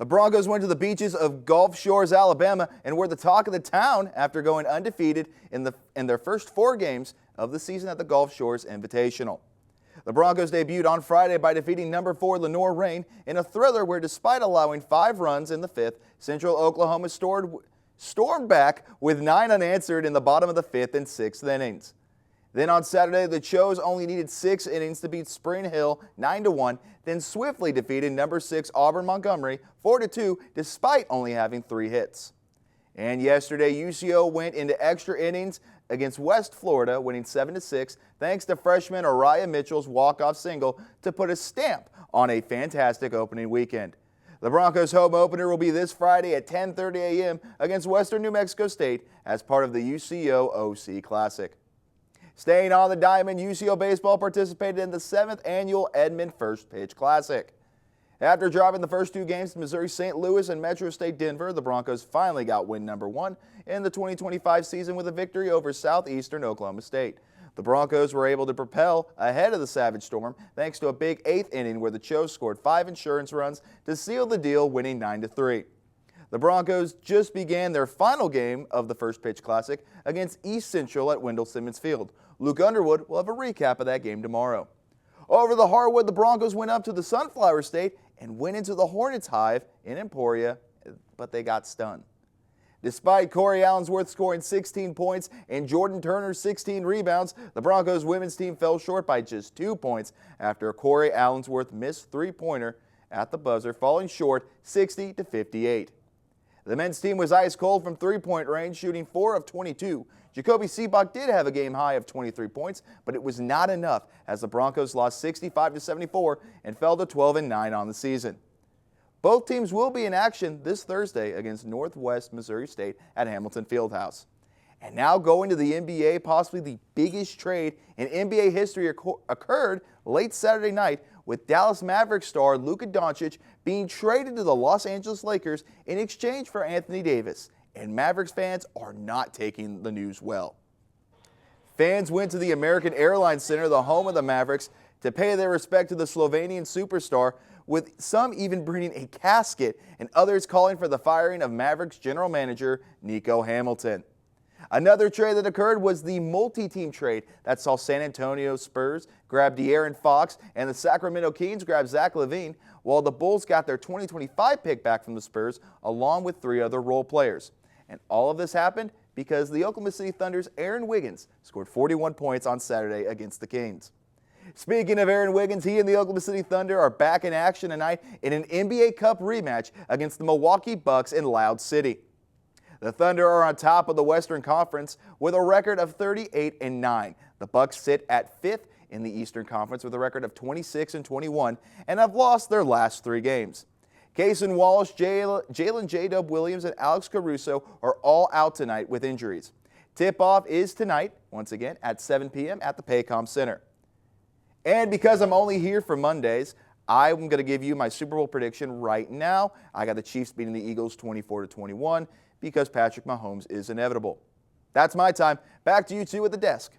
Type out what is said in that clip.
The Broncos went to the beaches of Gulf Shores, Alabama, and were the talk of the town after going undefeated in their first 4 games of the season at the Gulf Shores Invitational. The Broncos debuted on Friday by defeating number 4 Lenore Rain in a thriller where, despite allowing 5 runs in the 5th, Central Oklahoma stormed back with 9 unanswered in the bottom of the 5th and 6th innings. Then on Saturday, the Chos only needed 6 innings to beat Spring Hill 9-1, then swiftly defeated number 6 Auburn Montgomery 4-2 despite only having 3 hits. And yesterday, UCO went into extra innings against West Florida, winning 7-6 thanks to freshman Araya Mitchell's walk-off single to put a stamp on a fantastic opening weekend. The Broncos' home opener will be this Friday at 10:30 a.m. against Western New Mexico State as part of the UCO OC Classic. Staying on the diamond, UCO baseball participated in the 7th annual Edmond First Pitch Classic. After dropping the first 2 games to Missouri St. Louis and Metro State Denver, the Broncos finally got win number 1 in the 2025 season with a victory over Southeastern Oklahoma State. The Broncos were able to propel ahead of the Savage Storm thanks to a big 8th inning where the Chos scored 5 insurance runs to seal the deal, winning 9-3. The Broncos just began their final game of the First Pitch Classic against East Central at Wendell Simmons Field. Luke Underwood will have a recap of that game tomorrow. Over the hardwood, the Broncos went up to the Sunflower State and went into the Hornets Hive in Emporia, but they got stunned. Despite Corey Allensworth scoring 16 points and Jordan Turner 16 rebounds, the Broncos women's team fell short by just 2 points after Corey Allensworth missed 3-pointer at the buzzer, falling short 60-58. The men's team was ice cold from 3-point range, shooting 4 of 22. Jacoby Seabach did have a game high of 23 points, but it was not enough as the Broncos lost 65-74 and fell to 12-9 on the season. Both teams will be in action this Thursday against Northwest Missouri State at Hamilton Fieldhouse. And now going to the NBA, possibly the biggest trade in NBA history occurred late Saturday night with Dallas Mavericks star Luka Doncic being traded to the Los Angeles Lakers in exchange for Anthony Davis. And Mavericks fans are not taking the news well. Fans went to the American Airlines Center, the home of the Mavericks, to pay their respect to the Slovenian superstar, with some even bringing a casket and others calling for the firing of Mavericks general manager Nico Hamilton. Another trade that occurred was the multi-team trade that saw San Antonio Spurs grab De'Aaron Fox and the Sacramento Kings grab Zach LaVine, while the Bulls got their 2025 pick back from the Spurs along with 3 other role players. And all of this happened because the Oklahoma City Thunder's Aaron Wiggins scored 41 points on Saturday against the Kings. Speaking of Aaron Wiggins, he and the Oklahoma City Thunder are back in action tonight in an NBA Cup rematch against the Milwaukee Bucks in Loud City. The Thunder are on top of the Western Conference with a record of 38-9. The Bucks sit at 5th in the Eastern Conference with a record of 26-21 and have lost their last 3 games. Cason Wallace, Jalen J-Dub Williams, and Alex Caruso are all out tonight with injuries. Tip-off is tonight, once again, at 7 p.m. at the Paycom Center. And because I'm only here for Mondays, I'm going to give you my Super Bowl prediction right now. I got the Chiefs beating the Eagles 24-21 because Patrick Mahomes is inevitable. That's my time. Back to you two at the desk.